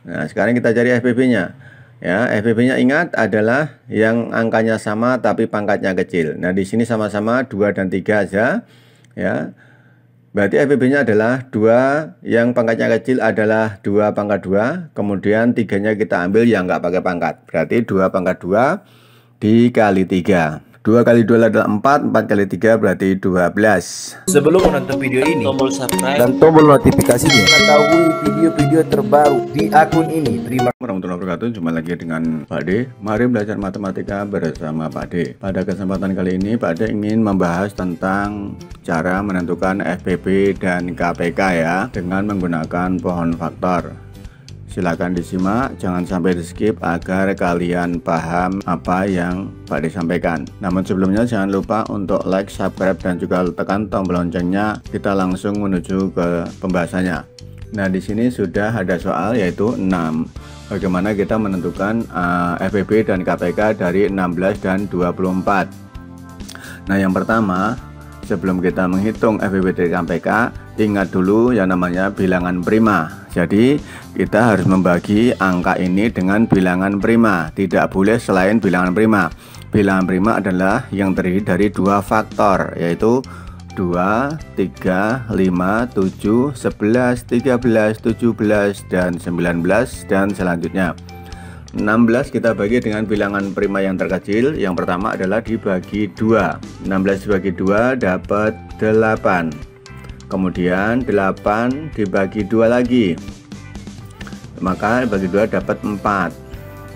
Nah, sekarang kita cari FBB-nya. Ya, FBB-nya ingat adalah yang angkanya sama tapi pangkatnya kecil. Nah, di sini sama-sama 2 dan 3 aja. Ya. Berarti FBB-nya adalah 2, yang pangkatnya kecil adalah 2 pangkat 2. Kemudian 3-nya kita ambil yang nggak pakai pangkat. Berarti 2 pangkat 2 dikali 3. 2 kali 2 adalah 4, 4 kali 3 berarti 12. Sebelum menonton video ini, tombol subscribe dan tombol notifikasinya, mengetahui video-video terbaru di akun ini. Terima kasih warahmatullahi wabarakatuh. Jumpa lagi dengan Pak D. Mari belajar matematika bersama Pak D. Pada kesempatan kali ini Pak D ingin membahas tentang cara menentukan FBB dan KPK ya, dengan menggunakan pohon faktor. Silakan disimak, jangan sampai di skip agar kalian paham apa yang Pak D sampaikan. Namun sebelumnya jangan lupa untuk like, subscribe, dan juga tekan tombol loncengnya. Kita langsung menuju ke pembahasannya. Nah, di sini sudah ada soal yaitu 6. Bagaimana kita menentukan FBB dan KPK dari 16 dan 24. Nah, yang pertama, sebelum kita menghitung FBB dari KPK, ingat dulu yang namanya bilangan prima. Jadi kita harus membagi angka ini dengan bilangan prima. Tidak boleh selain bilangan prima. Bilangan prima adalah yang terdiri dari 2 faktor, yaitu 2, 3, 5, 7, 11, 13, 17, dan 19, dan selanjutnya. 16 kita bagi dengan bilangan prima yang terkecil. Yang pertama adalah dibagi 2. 16 dibagi 2 dapat 8. Kemudian 8 dibagi 2 lagi, maka bagi 2 dapat 4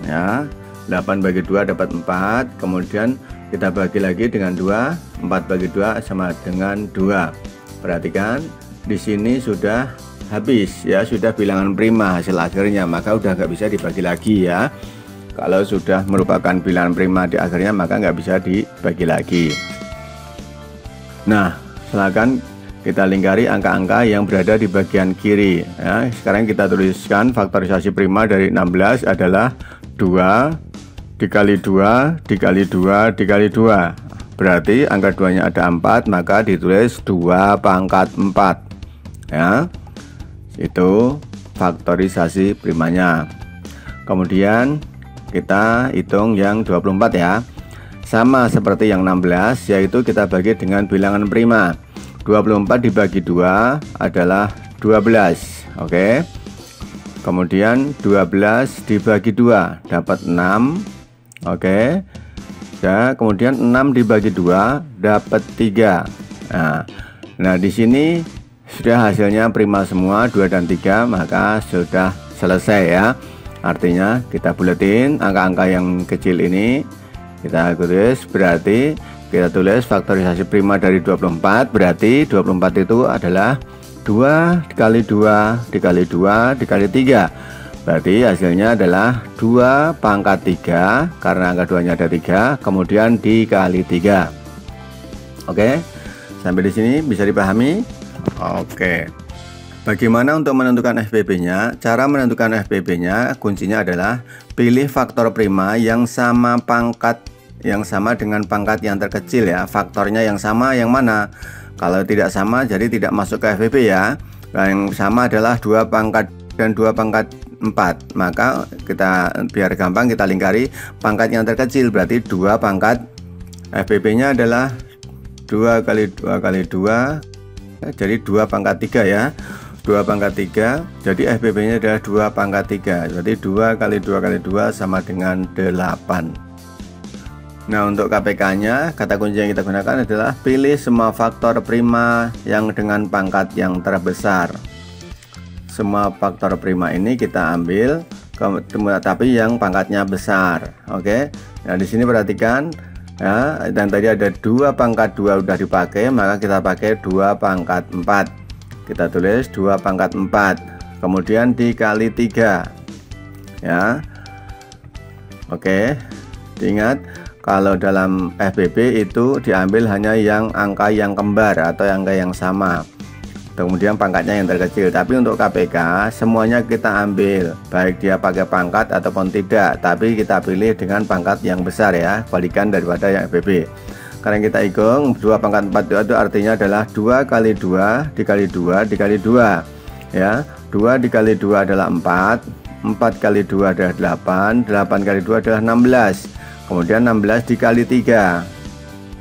ya. 8 bagi 2 dapat 4. Kemudian kita bagi lagi dengan 2. 4 bagi 2 sama dengan 2. Perhatikan di sini sudah habis ya, sudah bilangan prima hasil akhirnya, maka udah nggak bisa dibagi lagi ya. Kalau sudah merupakan bilangan prima di akhirnya maka nggak bisa dibagi lagi. Nah, silakan kita lingkari angka-angka yang berada di bagian kiri ya. Sekarang kita tuliskan faktorisasi prima dari 16 adalah 2 dikali 2 dikali 2 dikali 2. Berarti angka 2 nya ada 4, maka ditulis 2 pangkat 4 ya. Itu faktorisasi primanya. Kemudian kita hitung yang 24 ya. Sama seperti yang 16, yaitu kita bagi dengan bilangan prima. 24 dibagi 2 adalah 12. Oke. Kemudian 12 dibagi 2 dapat 6. Oke. Ya, kemudian 6 dibagi 2 dapat 3. Nah, di sini sudah hasilnya prima semua 2 dan 3, maka sudah selesai ya. Artinya kita buletin angka-angka yang kecil ini, kita tulis, berarti kita tulis faktorisasi prima dari 24, berarti 24 itu adalah 2 dikali 2 dikali 2 dikali 3. Berarti hasilnya adalah 2 pangkat 3, karena angka 2 nya ada 3, kemudian dikali 3. Oke, sampai di sini bisa dipahami? Oke. Bagaimana untuk menentukan FBB-nya? Cara menentukan FBB-nya kuncinya adalah pilih faktor prima yang sama dengan pangkat yang terkecil ya. Faktornya yang sama yang mana? Kalau tidak sama jadi tidak masuk ke FBB ya. Nah, yang sama adalah 2 pangkat dan 2 pangkat 4. Maka kita biar gampang kita lingkari pangkat yang terkecil, berarti 2 pangkat. FBB-nya adalah 2 kali 2 kali 2, jadi 2 pangkat 3 ya. 2 pangkat 3, jadi FBB-nya adalah 2 pangkat 3. Berarti 2 kali 2 kali 2 sama dengan 8. Nah, untuk KPK-nya, kata kunci yang kita gunakan adalah pilih semua faktor prima yang dengan pangkat yang terbesar. Semua faktor prima ini kita ambil, tapi yang pangkatnya besar. Oke. Nah, di sini perhatikan ya, dan tadi ada 2 pangkat 2 udah dipakai, maka kita pakai 2 pangkat 4. Kita tulis 2 pangkat 4, kemudian dikali 3 ya. Oke, diingat kalau dalam FBB itu diambil hanya yang angka yang kembar atau angka yang sama, kemudian pangkatnya yang terkecil. Tapi untuk KPK semuanya kita ambil, baik dia pakai pangkat ataupun tidak, tapi kita pilih dengan pangkat yang besar ya, kebalikan daripada yang FBB. Karena kita hitung 2 pangkat 4 itu artinya adalah 2 kali 2 dikali 2 dikali 2 ya. 2 dikali 2 adalah 4, 4 kali 2 adalah 8, 8 kali 2 adalah 16, kemudian 16 dikali 3.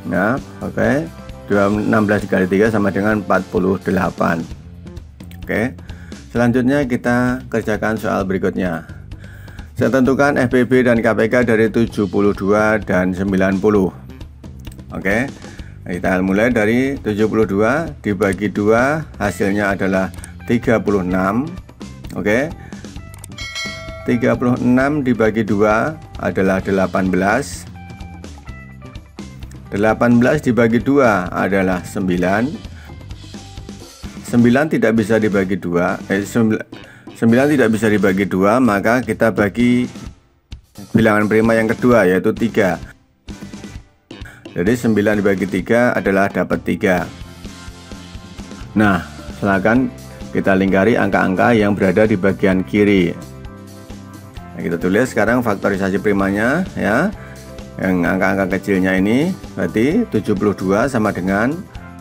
Nah, oke, 16 dikali 3 sama dengan 48. Oke, selanjutnya kita kerjakan soal berikutnya. Saya tentukan FPB dan KPK dari 72 dan 90. Oke, kita mulai dari 72 dibagi 2, hasilnya adalah 36. Oke, 36 dibagi 2 adalah 18. 18 dibagi 2 adalah 9. 9 tidak bisa dibagi 2. 9 tidak bisa dibagi 2, maka kita bagi bilangan prima yang kedua, yaitu 3. Jadi 9 dibagi 3 adalah dapat 3. Nah, silakan kita lingkari angka-angka yang berada di bagian kiri. Nah, kita tulis sekarang faktorisasi primanya ya. Yang angka-angka kecilnya ini berarti 72 sama dengan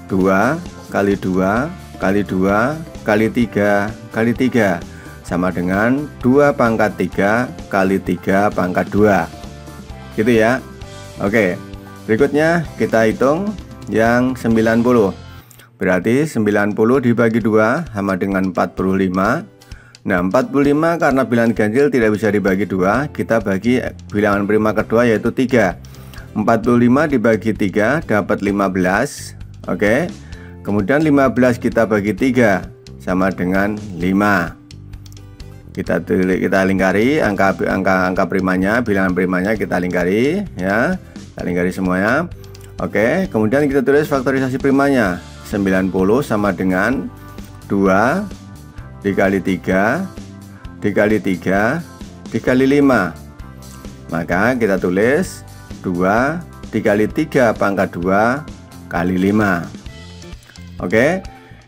2 kali 2 kali 2 kali 3 kali 3 sama dengan 2 pangkat 3 kali 3 pangkat 2. Gitu ya. Oke, berikutnya kita hitung yang 90. Berarti 90 dibagi 2 sama dengan 45. Nah, 45 karena bilangan ganjil tidak bisa dibagi 2, kita bagi bilangan prima kedua yaitu 3. 45 dibagi 3 dapat 15. Oke. Kemudian 15 kita bagi 3 sama dengan 5. Kita lingkari angka primanya, bilangan primanya kita lingkari ya. Kita lingkari semuanya. Oke, kemudian kita tulis faktorisasi primanya. 90 sama dengan 2 dikali 3 dikali 3 dikali 5. Maka kita tulis 2 dikali 3 pangkat 2 kali 5. Oke,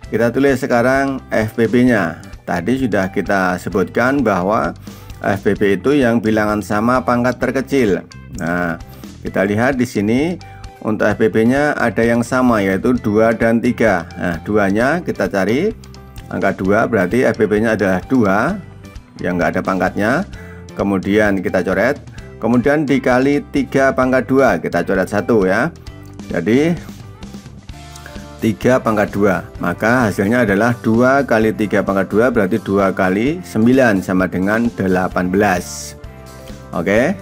kita tulis sekarang FPB nya. Tadi sudah kita sebutkan bahwa FPB itu yang bilangan sama pangkat terkecil. Nah, kita lihat di sini untuk FPB nya ada yang sama, yaitu 2 dan 3. Nah, 2-nya kita cari. Angka 2 berarti FPB nya adalah 2 yang enggak ada pangkatnya. Kemudian kita coret. Kemudian dikali 3 pangkat 2, kita coret 1 ya. Jadi 3 pangkat 2. Maka hasilnya adalah 2 kali 3 pangkat 2 berarti 2 kali 9 sama dengan 18. Oke.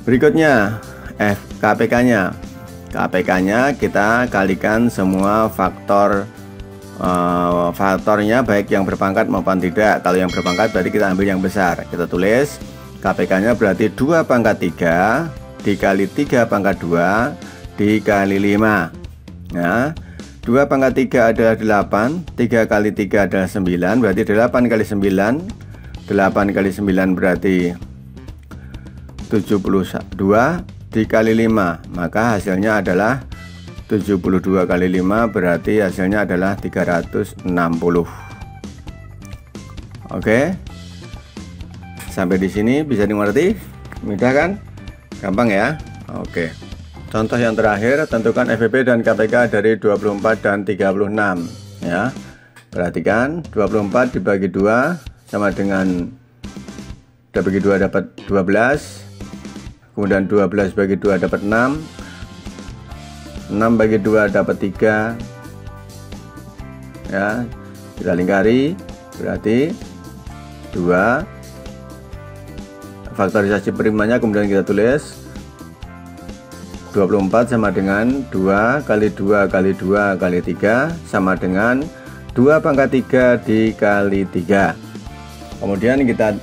Berikutnya KPK nya. KPK nya kita kalikan semua faktornya baik yang berpangkat maupun tidak. Kalau yang berpangkat berarti kita ambil yang besar. Kita tulis KPK nya berarti 2 pangkat 3 dikali 3 pangkat 2 dikali 5. Nah, 2 pangkat 3 adalah 8, 3 kali 3 adalah 9, berarti 8 kali 9. 8 kali 9 berarti 72 dikali 5. Maka hasilnya adalah 72 kali 5 berarti hasilnya adalah 360. Oke. Sampai di sini bisa dimengerti? Mudah kan? Gampang ya? Oke. Contoh yang terakhir, tentukan FPB dan KPK dari 24 dan 36 ya. Perhatikan, 24 dibagi 2 sama dengan dibagi 2 dapat 12. Kemudian 12 bagi 2 dapat 6. 6 bagi 2 dapat 3 ya. Kita lingkari berarti 2. Faktorisasi primanya kemudian kita tulis 24 sama dengan 2 kali 2 kali 2 kali 3 sama dengan 2 pangkat 3 dikali 3. Kemudian kita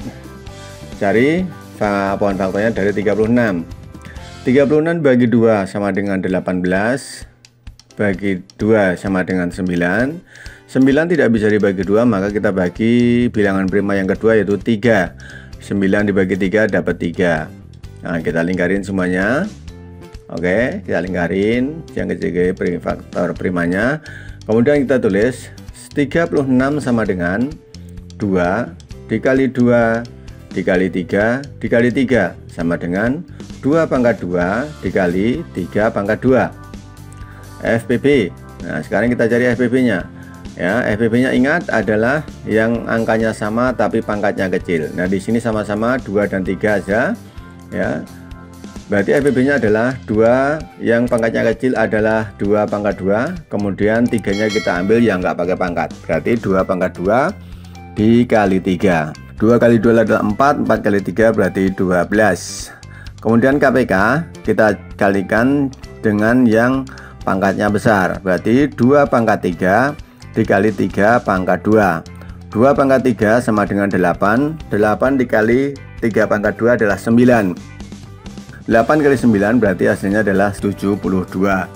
cari pohon faktornya dari 36. 36 bagi 2 sama dengan 18, bagi 2 sama dengan 9. 9 tidak bisa dibagi 2, maka kita bagi bilangan prima yang kedua yaitu 3. 9 dibagi 3 dapat 3. Nah, kita lingkarin semuanya. Oke, kita lingkarin yang ketiga faktor primanya. Kemudian kita tulis 36 sama dengan 2 dikali 2 dikali 3 dikali 3 sama dengan 2 pangkat 2 dikali 3 pangkat 2 FPB. Nah, sekarang kita cari FPB nya. Ya, FBB-nya ingat adalah yang angkanya sama tapi pangkatnya kecil. Nah, di sini sama-sama 2 dan 3 aja ya. Berarti FBB-nya adalah 2, yang pangkatnya kecil adalah 2 pangkat 2, kemudian 3-nya kita ambil yang nggak pakai pangkat. Berarti 2 pangkat 2 dikali 3. 2 kali 2 adalah 4, 4 kali 3 berarti 12. Kemudian KPK kita kalikan dengan yang pangkatnya besar. Berarti 2 pangkat 3 dikali 3 pangkat 2. 2 pangkat 3 sama dengan 8. 8 dikali 3 pangkat 2 adalah 9. 8 kali 9 berarti hasilnya adalah 72.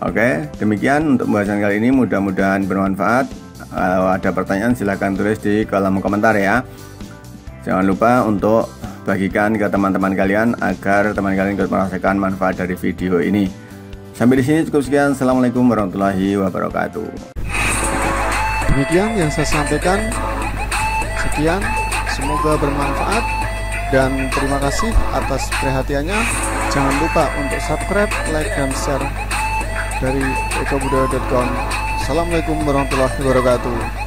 Oke, demikian untuk pembahasan kali ini, mudah-mudahan bermanfaat. Kalau ada pertanyaan silahkan tulis di kolom komentar ya. Jangan lupa untuk bagikan ke teman-teman kalian agar teman kalian ikut merasakan manfaat dari video ini. Sampai di sini cukup sekian. Assalamualaikum warahmatullahi wabarakatuh. Demikian yang saya sampaikan. Sekian, semoga bermanfaat dan terima kasih atas perhatiannya. Jangan lupa untuk subscribe, like, dan share dari ekobudaya.com. Assalamualaikum warahmatullahi wabarakatuh.